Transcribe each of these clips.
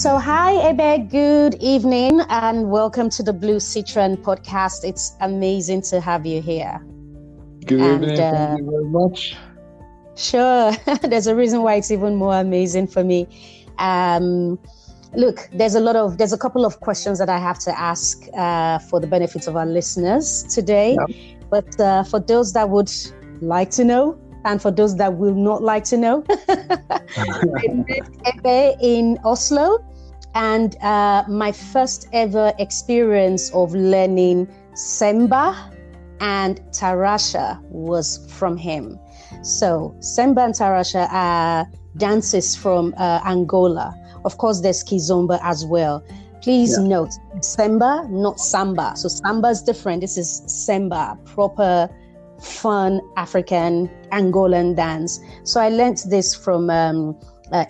So, hi, Ebe. Good evening, and welcome to the BlueSitron Podcast. It's amazing to have you here. Good evening. Thank you very much. Sure. There's a reason why it's even more amazing for me. Look, there's a couple of questions that I have to ask for the benefit of our listeners today. Yeah. But for those that would like to know, and for those that will not like to know, I met Ebe in Oslo, and my first ever experience of learning Semba and Tarraxinha was from him. So Semba and Tarraxinha are dances from Angola. Of course, there's Kizomba as well. Please note, Semba, not Samba. So Samba is different. This is Semba, proper fun African Angolan dance. So I learned this from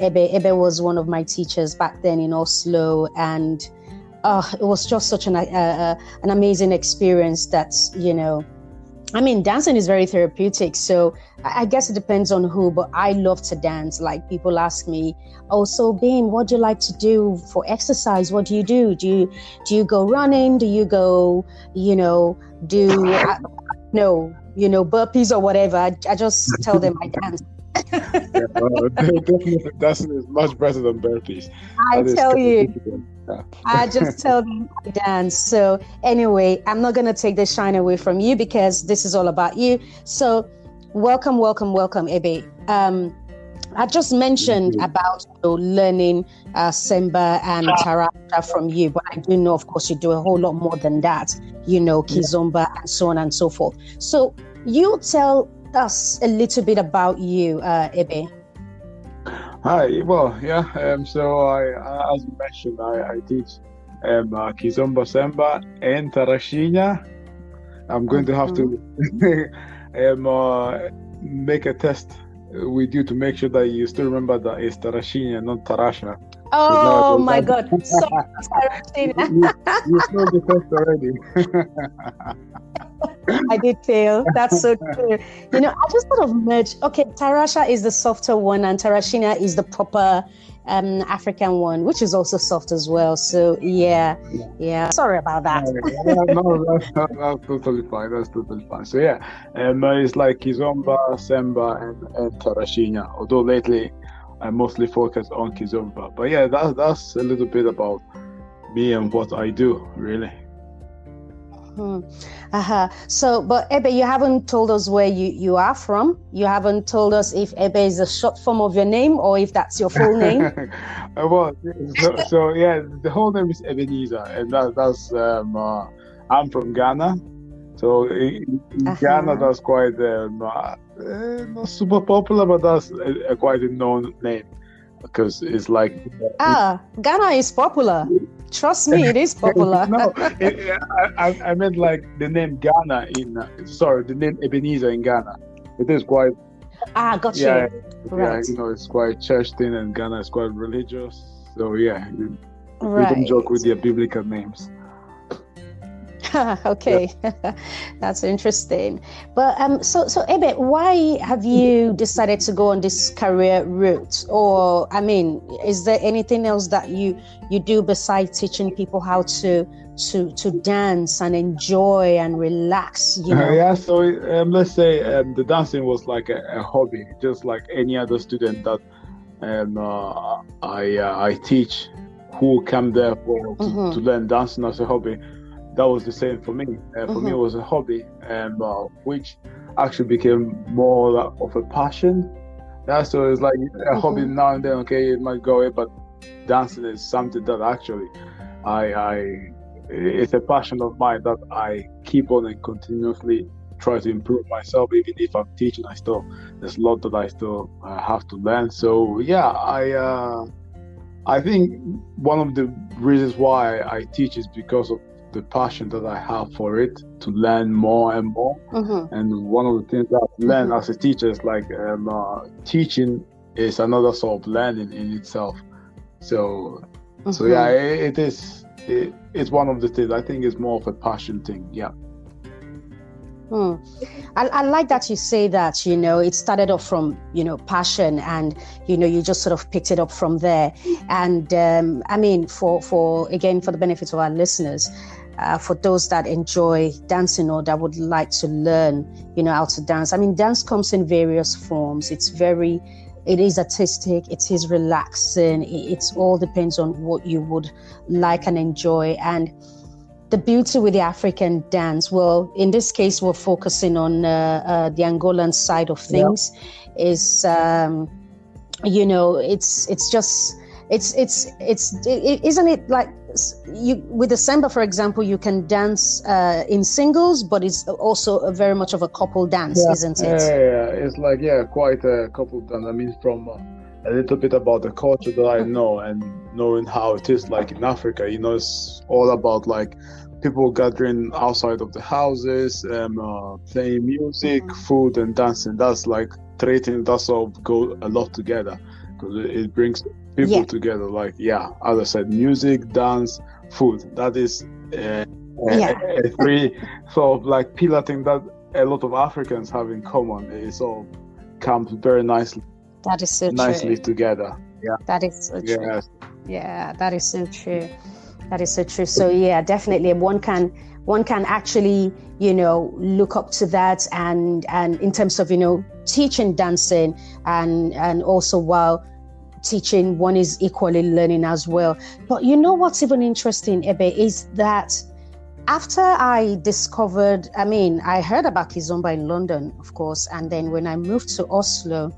Ebe. Ebe was one of my teachers back then in Oslo, and it was just such an amazing experience that, dancing is very therapeutic. So I guess it depends on who, but I love to dance. Like, people ask me, "Oh, so Beam, what do you like to do for exercise? What do you do? Do you go running? Do you go, burpees or whatever?" I just tell them I dance. Definitely, dancing is much better than burpees. I just tell them I dance. So anyway, I'm not going to take the shine away from you because this is all about you. So welcome, Ebe. I just mentioned about learning Semba and Tarraxinha from you, but I do know, of course, you do a whole lot more than that, Kizomba and so on and so forth. So you tell us a little bit about you, Ebe. Hi. Well, so I, as you mentioned, I teach Kizomba, Semba, and Tarraxinha. I'm going to have to make a test with you to make sure that you still remember that it's Tarraxinha, not Tarraxinha. Oh my God! Sorry, Tarraxinha. You failed the test already. I did fail. That's so true. I just sort of merged. Okay, Tarraxinha is the softer one, and Tarraxinha is the proper African one, which is also soft as well. So yeah. Sorry about that. No, that's totally fine. That's totally fine. So it's like Kizomba, Semba, and Tarraxinha. Although lately I mostly focus on Kizomba. But that's a little bit about me and what I do, really. So, but Ebe, you haven't told us where you are from. You haven't told us if Ebe is a short form of your name or if that's your full name. The whole name is Ebenezer, and that's I'm from Ghana. So in Ghana, that's quite not super popular, but that's quite a known name because it's like Ghana is popular. Trust me, it is popular. No, I meant like the name Ghana the name Ebenezer in Ghana. It is quite. Got you. Right. It's quite church thing, and Ghana is quite religious. So we right. don't joke with their biblical names. Okay, that's interesting. But so Ebe, why have you decided to go on this career route? Or is there anything else that you do besides teaching people how to dance and enjoy and relax? So let's say the dancing was like a hobby, just like any other student that I teach who come there to learn dancing as a hobby. That was the same for me. For me, it was a hobby, which actually became more of a passion. So it's like a hobby now and then. Okay, it might go away, but dancing is something that actually it's a passion of mine that I keep on and continuously try to improve myself. Even if I'm teaching, there's a lot that I still have to learn. So I think one of the reasons why I teach is because of the passion that I have for it, to learn more and more. And one of the things that I've learned as a teacher is like teaching is another sort of learning in itself. So it is. It's one of the things. I think it's more of a passion thing. Yeah. I like that you say that, it started off from, passion, and, you just sort of picked it up from there. And for the benefit of our listeners, for those that enjoy dancing or that would like to learn, how to dance. Dance comes in various forms. It is artistic, it is relaxing. It all depends on what you would like and enjoy. And the beauty with the African dance, well, in this case, we're focusing on the Angolan side of things. Is isn't it like you with the Semba, for example, you can dance in singles, but it's also very much of a couple dance, isn't it? Yeah, it's like quite a couple dance. From a little bit about the culture that I know and knowing how it is like in Africa, it's all about like people gathering outside of the houses, playing music, food and dancing. That's like three things that sort of go a lot together, because it brings people together. Like, as I said, music, dance, food. That is a three sort of like pillar thing that a lot of Africans have in common. It all comes very nicely. That is so nicely true. Together. Yeah. That is so true. Yes. Yeah, that is so true. That is so true. So definitely one can actually, look up to that, and in terms of, teaching dancing and also while teaching, one is equally learning as well. But what's even interesting, Ebe, is that after I discovered, I heard about Kizomba in London, of course, and then when I moved to Oslo,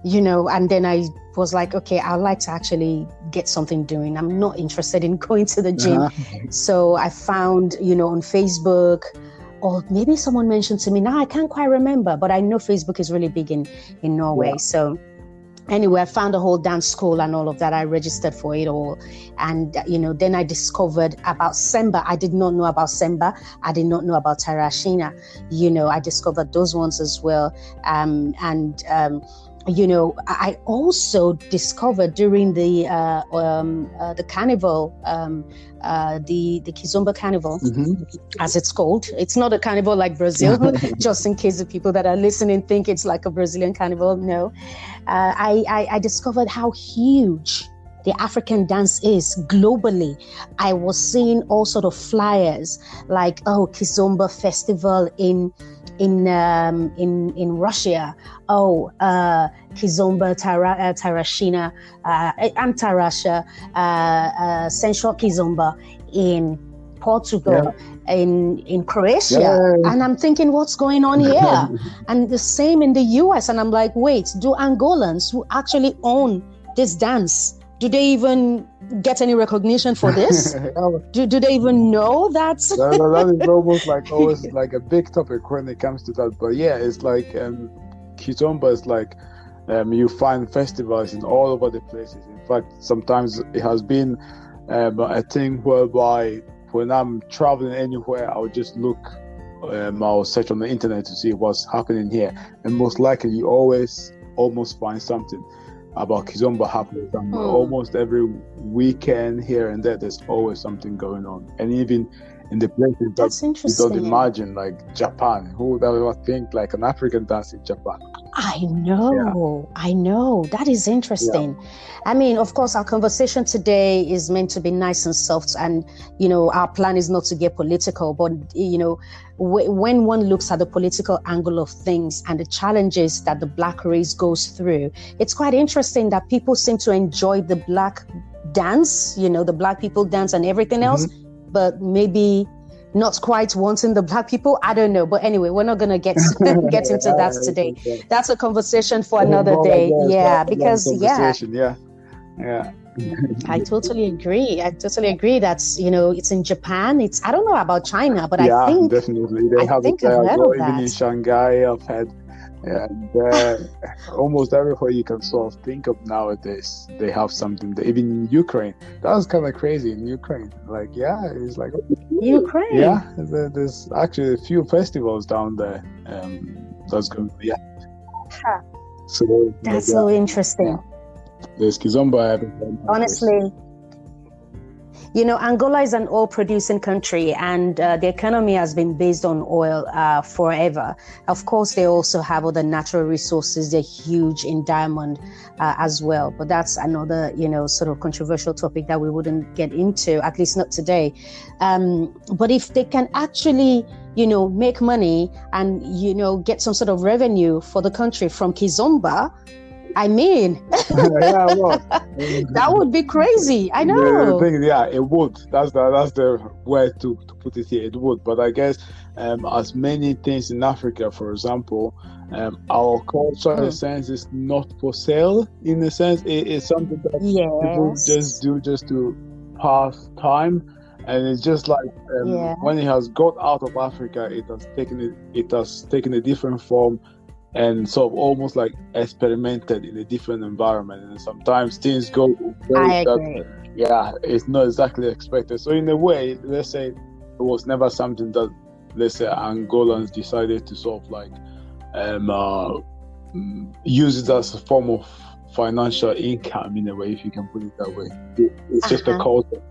and then I was like, okay, I'd like to actually get something doing. I'm not interested in going to the gym. So I found, on Facebook, or maybe someone mentioned to me, now I can't quite remember, but I know Facebook is really big in Norway. So anyway, I found a whole dance school and all of that. I registered for it all. And, then I discovered about Semba. I did not know about Semba. I did not know about Tarraxinha. I discovered those ones as well. I also discovered during the carnival, the Kizomba carnival, as it's called. It's not a carnival like Brazil, just in case the people that are listening think it's like a Brazilian carnival. No, I discovered how huge the African dance is globally. I was seeing all sort of flyers like, Kizomba festival in Russia. Kizomba, Tarraxinha, and Tarraxinha, sensual Kizomba in Portugal, in Croatia. And I'm thinking, what's going on here? And the same in the US. And I'm like, wait, do Angolans who actually own this dance, do they even get any recognition for this? do they even know that? That is almost like always like a big topic when it comes to that. But it's like Kizomba is like you find festivals in all over the places. In fact, sometimes it has been a thing whereby when I'm traveling anywhere, I'll just look, I'll search on the internet to see what's happening here, and most likely you always almost find something about Kizomba happening. Almost every weekend here and there, there's always something going on. And even in the places that you don't imagine, like Japan, who would ever think like an African dance in Japan? I know. That is interesting. Of course, our conversation today is meant to be nice and soft, and our plan is not to get political, but when one looks at the political angle of things and the challenges that the Black race goes through, it's quite interesting that people seem to enjoy the Black dance, the Black people dance and everything else, but maybe not quite wanting the Black people. I don't know. But anyway, we're not going to get into that today. That's a conversation for another day. Because I totally agree. That, it's in Japan. I don't know about China, but I think definitely they have it there. Even in Shanghai, I've had almost everywhere you can sort of think of nowadays, they have something. Even in Ukraine, that was kind of crazy. In Ukraine, like it's like Ukraine. There's actually a few festivals down there. That's going. So that's so interesting. There's Kizomba. Honestly, Angola is an oil-producing country, and the economy has been based on oil forever. Of course, they also have other natural resources. They're huge in diamond as well. But that's another, sort of controversial topic that we wouldn't get into, at least not today. But if they can actually, make money and, get some sort of revenue for the country from Kizomba, I mean, that would be crazy. I know. It would. That's the way to put it here. It would. But I guess as many things in Africa, for example, our culture, in a sense, is not for sale. In a sense, it's something that people just do just to pass time. And it's just like when it has got out of Africa, it has taken a different form. And sort of almost like experimented in a different environment, and sometimes things go it's not exactly expected. So in a way, let's say it was never something that, let's say, Angolans decided to sort of like use it as a form of financial income, in a way, if you can put it that way. It's just a culture.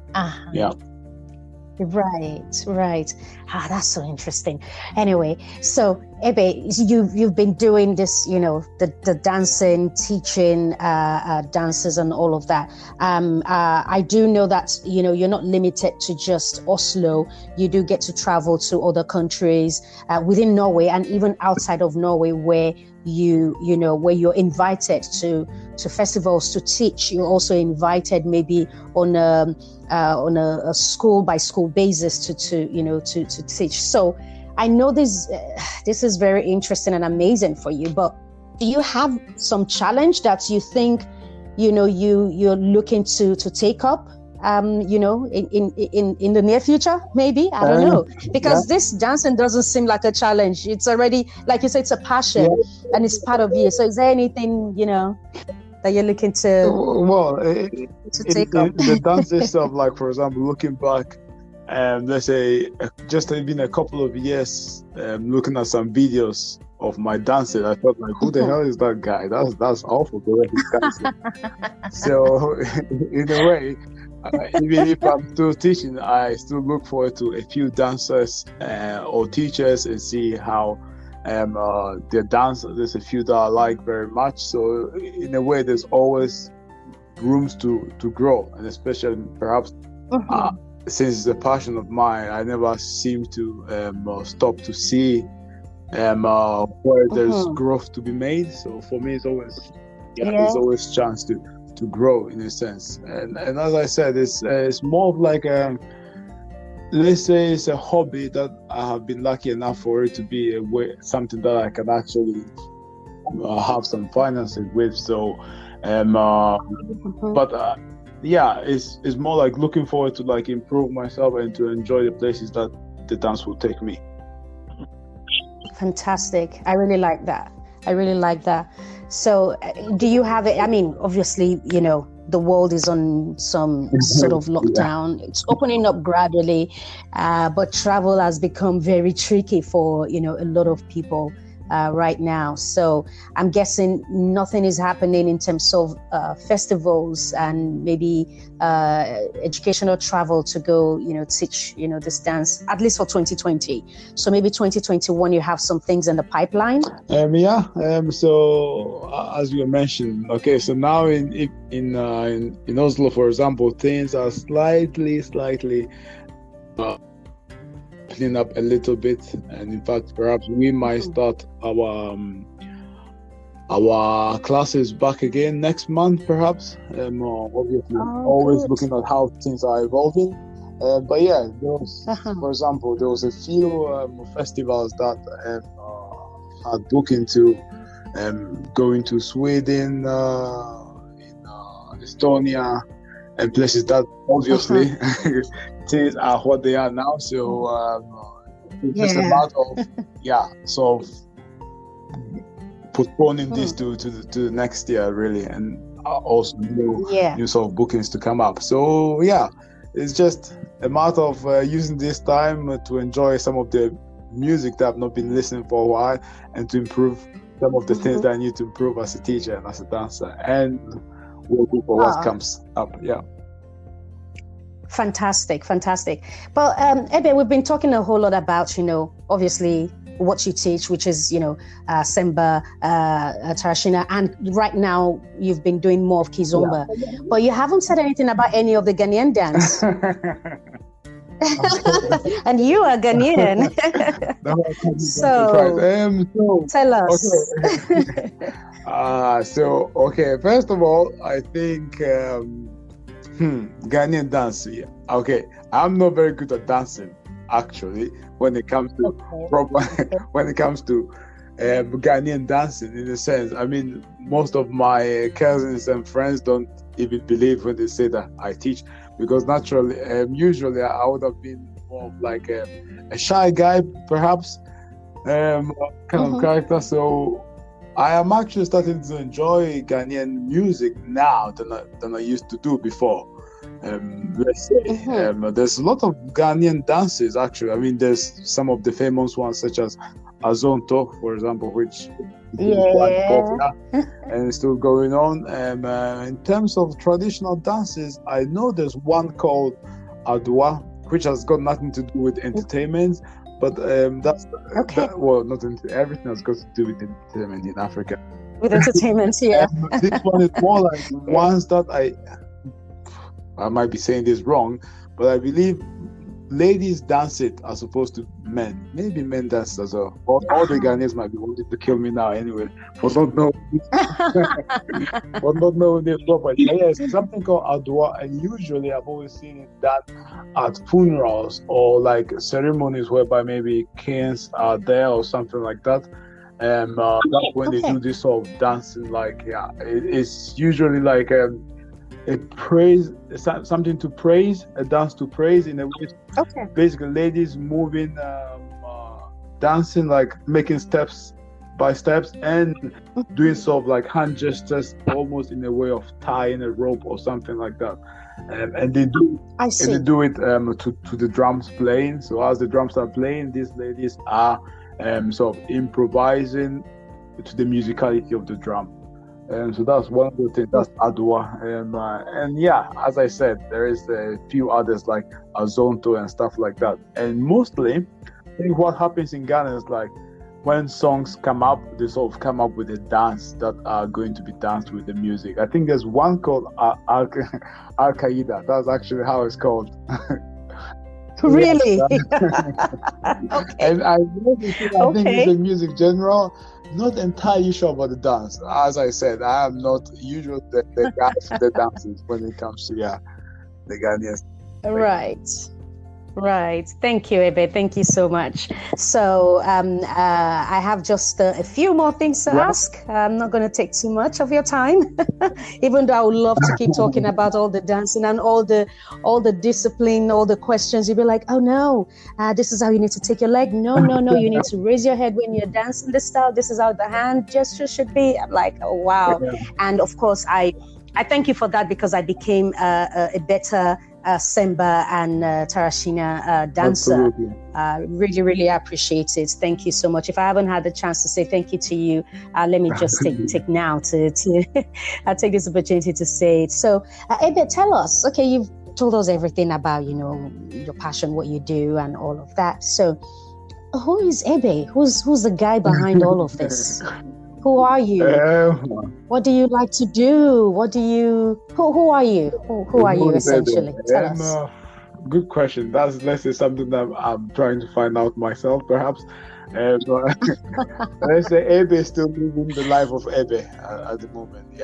Right. That's so interesting. Anyway, so Ebe, you've been doing this, the dancing, teaching dances and all of that. I do know that, you're not limited to just Oslo. You do get to travel to other countries within Norway and even outside of Norway, where where you're invited to festivals to teach. You're also invited maybe on a school by school basis to teach. So I know this is very interesting and amazing for you, but do you have some challenge that you think you're looking to take up in the near future? Maybe, I don't know, because this dancing doesn't seem like a challenge. It's already, like you said, it's a passion and it's part of you. So is there anything that you're looking to take up? The dance itself, like, for example, looking back, let's say just been a couple of years looking at some videos of my dancing, I thought, like, who the hell is that guy? That's awful the way he's dancing. So in a way, even if I'm still teaching, I still look forward to a few dancers or teachers and see how their dance. There's a few that I like very much. So in a way, there's always rooms to grow, and especially perhaps since it's a passion of mine, I never seem to stop to see where there's growth to be made. So for me, it's always chance to grow, in a sense. And as I said, it's more of like let's say it's a hobby that I have been lucky enough for it to be something that I can actually have some finances with. So but it's more like looking forward to like improve myself and to enjoy the places that the dance will take me. Fantastic. I really like that. So do you have it? I mean, obviously, the world is on some sort of lockdown. It's opening up gradually, but travel has become very tricky for, a lot of people right now. So I'm guessing nothing is happening in terms of festivals and maybe educational travel to go, teach, this dance, at least for 2020. So maybe 2021, you have some things in the pipeline. So as you mentioned, okay, so now in Oslo, for example, things are slightly clean up a little bit, and in fact perhaps we might start our classes back again next month, perhaps. Obviously always looking at how things are evolving, but there was, for example, there was a few festivals that had booking to going to Sweden, in Estonia, and places that obviously things are what they are now. So it's just a matter of sort of postponing this to the next year, really, and also new sort of bookings to come up. So it's just a matter of using this time to enjoy some of the music that I've not been listening for a while, and to improve some of the things that I need to improve as a teacher and as a dancer, and we'll go for what comes up. Fantastic. But Ebe, we've been talking a whole lot about, obviously what you teach, which is, Semba, Tarraxinha, and right now you've been doing more of Kizomba. Yeah. But you haven't said anything about any of the Ghanaian dance. And you are Ghanaian. So tell us. Okay. First of all, I think Ghanaian dance. Yeah. Okay, I'm not very good at dancing actually when it comes to Ghanaian dancing. In a sense, I mean, most of my cousins and friends don't even believe when they say that I teach, because naturally, usually I would have been more of like a shy guy, perhaps, kind of character. So I am actually starting to enjoy Ghanaian music now than I used to do before. Let's say there's a lot of Ghanaian dances actually. I mean, there's some of the famous ones such as Azonto, for example, which is quite popular and still going on. In terms of traditional dances, I know there's one called Adwa, which has got nothing to do with entertainment, but that's everything has got to do with entertainment in Africa. With entertainment, yeah. This one is more like ones that I might be saying this wrong, but I believe ladies dance it as opposed to men. Maybe men dance as well. All the Ghanaians might be wanting to kill me now anyway for not knowing this properly. Yes, something called Adwa, and usually I've always seen it done at funerals or like ceremonies whereby maybe kings are there or something like that. And that's when they do this sort of dancing. Like, it's usually like a praise, something to praise, a dance to praise in a way. Basically, ladies moving, dancing, like making steps by steps and doing sort of like hand gestures, almost in a way of tying a rope or something like that. And they do it to the drums playing. So as the drums are playing, these ladies are sort of improvising to the musicality of the drum. So that's one of the things, that's Adwa. And yeah, as I said, there is a few others like Azonto and stuff like that. And mostly, I think what happens in Ghana is like when songs come up, they sort of come up with a dance that are going to be danced with the music. I think there's one called Al-Qaeda. That's actually how it's called. Really? And I think it's the music general. Not entirely sure about the dance. As I said, I am not usually the guy for the dances when it comes to the Ghanaians. Right. Thank you, Ebe. Thank you so much. So I have just a few more things to ask. I'm not going to take too much of your time, even though I would love to keep talking about all the dancing and all the discipline, all the questions. You'll be like, oh no, this is how you need to take your leg. No, you need to raise your head when you're dancing this style. This is how the hand gesture should be. I'm like, oh wow. Yeah. And of course, I thank you for that, because I became a better Semba and Tarraxinha dancer. Really, really appreciate it. Thank you so much. If I haven't had the chance to say thank you to you, let me just take now to I take this opportunity to say it. So, Ebe, tell us. Okay, you've told us everything about your passion, what you do, and all of that. So, who is Ebe? Who's the guy behind all of this? Who are you? What do you like to do? Who are you? Who are you essentially? Tell us. Good question. That's, let's say, something that I'm trying to find out myself, perhaps. Let's say Ebe is still living the life of Ebe at the moment.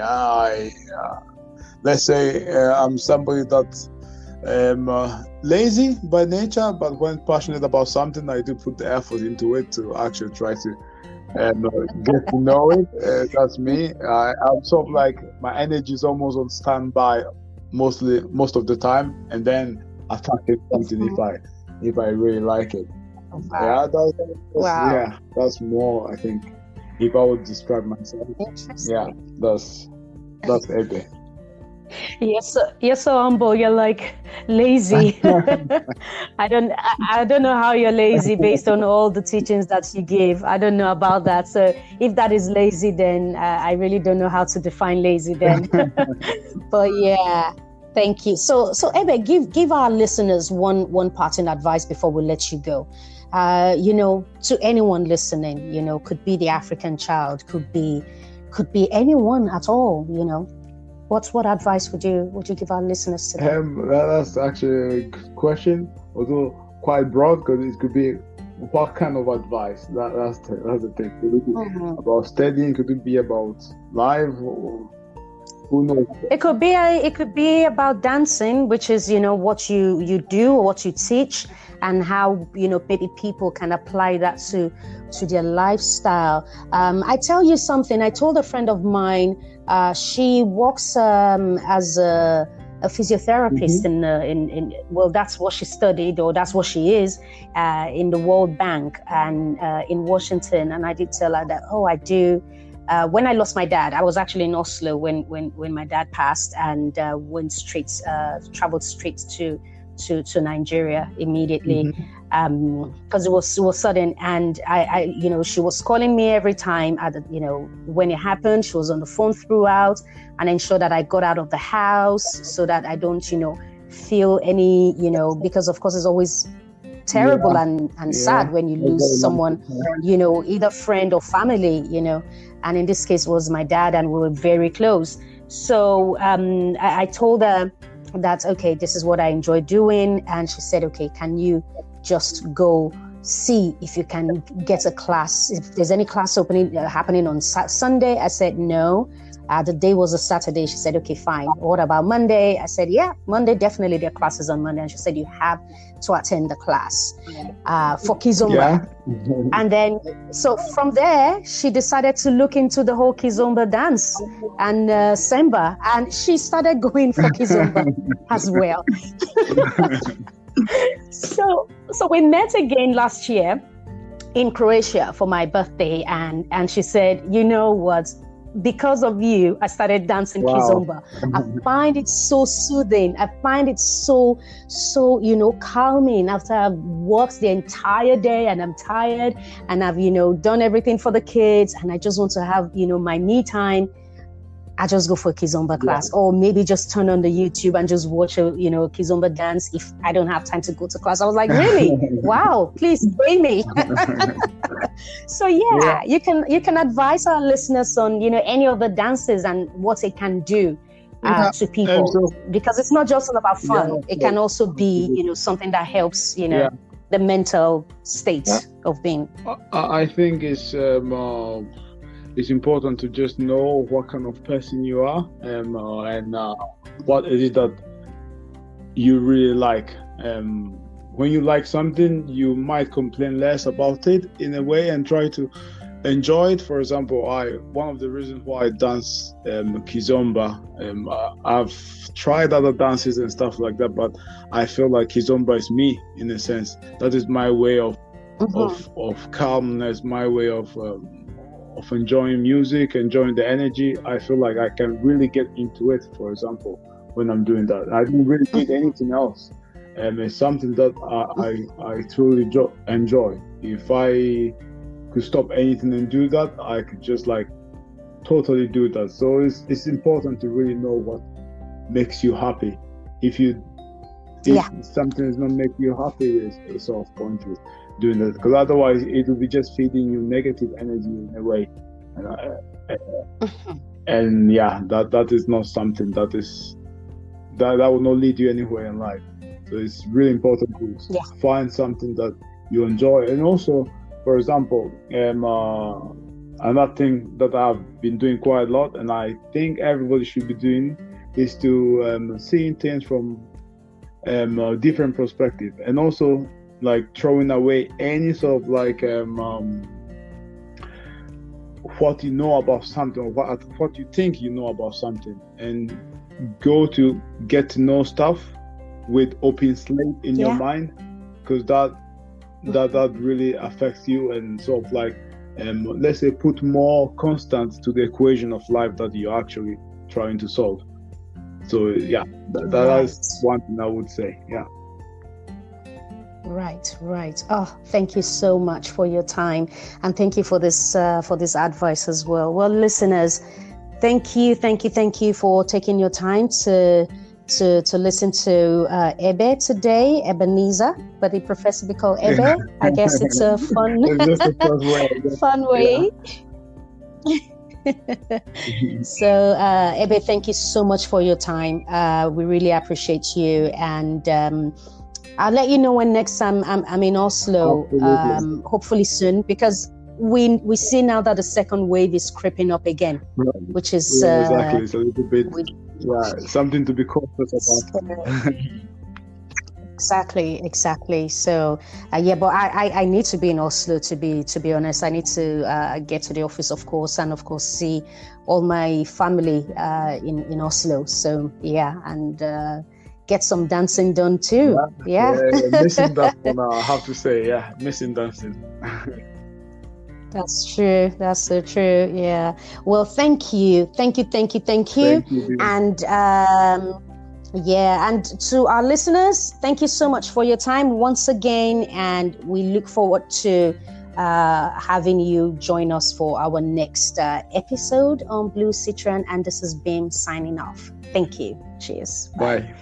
Let's say I'm somebody that's lazy by nature, but when passionate about something, I do put the effort into it to actually try to get to know it. That's me. I'm sort of like, my energy is almost on standby most of the time, and then attacking something if I really like it. Wow. That's more, I think, if I would describe myself. That's Ebe. You're so humble. You're like lazy. I don't know how you're lazy based on all the teachings that you give. I don't know about that. So if that is lazy, then I really don't know how to define lazy then. But yeah, Thank you. So Ebe, give our listeners one parting advice before we let you go. To anyone listening, could be the African child, could be anyone at all. What advice would you give our listeners today? That's actually a good question, although quite broad, because it could be what kind of advice. That's the thing. Could it be about studying? Could it be about life? Or who knows? It could be about dancing, which is what you do or what you teach, and how maybe people can apply that to their lifestyle. I tell you something. I told a friend of mine. She works as a physiotherapist in that's what she studied, or that's what she is in the World Bank and in Washington. And I did tell her that, I do. When I lost my dad, I was actually in Oslo when my dad passed, and traveled straight to Nigeria immediately, because it was sudden. And I she was calling me every time when it happened. She was on the phone throughout, and ensured that I got out of the house so that I don't feel any because of course it's always terrible and sad when you lose someone, either friend or family, and in this case it was my dad, and we were very close. So I told her that, okay, this is what I enjoy doing. And she said, okay, can you just go see if you can get a class, if there's any class happening on Sunday? I said, no. The day was a Saturday. She said, okay, fine. What about Monday? I said, yeah, Monday, definitely there are classes on Monday. And she said, you have to attend the class for Kizomba. Yeah. And then, so from there, she decided to look into the whole Kizomba dance and Semba. And she started going for Kizomba as well. So we met again last year in Croatia for my birthday. And she said, you know what? Because of you, I started dancing Kizomba. I find it so soothing. I find it so calming after I've worked the entire day and I'm tired and I've, done everything for the kids and I just want to have, my me time. I just go for a Kizomba class, or maybe just turn on the YouTube and just watch a, Kizomba dance if I don't have time to go to class. I was like, really? Wow, please bring me. So you can advise our listeners on, any of the dances and what it can do to people, because it's not just about fun. It can also be, something that helps, the mental state of being. I think it's important to just know what kind of person you are and what is it that you really like. When you like something, you might complain less about it in a way and try to enjoy it. For example, one of the reasons why I dance Kizomba, I've tried other dances and stuff like that, but I feel like Kizomba is me in a sense. That is my way of calmness, my way of enjoying music, enjoying the energy. I feel like I can really get into it, for example, when I'm doing that. I don't really need anything else. It's something that I truly enjoy. If I could stop anything and do that, I could just totally do that. So it's important to really know what makes you happy. If something is not making you happy, it's sort of pointless doing that, because otherwise it will be just feeding you negative energy in a way, and that is not something that will not lead you anywhere in life. So it's really important to find something that you enjoy. And also, for example, another thing that I've been doing quite a lot, and I think everybody should be doing, is to seeing things from a different perspective, and also throwing away any sort of what you know about something, or what you think you know about something, and go to get to know stuff with open slate in your mind, because that really affects you, and sort of let's say put more constants to the equation of life that you're actually trying to solve. So that is one thing I would say. Right. Oh, thank you so much for your time, and thank you for this advice as well. Well, listeners, thank you for taking your time to to listen to Ebe today, Ebenezer, but he prefers to be called Ebe. I guess it's a fun, It's just a fun way. fun way. So, Ebe, thank you so much for your time. We really appreciate you, and I'll let you know when next time I'm in Oslo. Hopefully soon, because we see now that the second wave is creeping up again, right. Which is exactly. It's a little bit something to be cautious about. Exactly. So but I need to be in Oslo to be honest. I need to get to the office, of course, and of course see all my family in Oslo. So and get some dancing done too. Yeah. Missing that one, I have to say. Yeah, missing dancing. That's true. That's so true. Yeah. Well, thank you. And and to our listeners, thank you so much for your time once again, and we look forward to having you join us for our next episode on BlueSitron. And this is Bim signing off. Thank you. Cheers. Bye.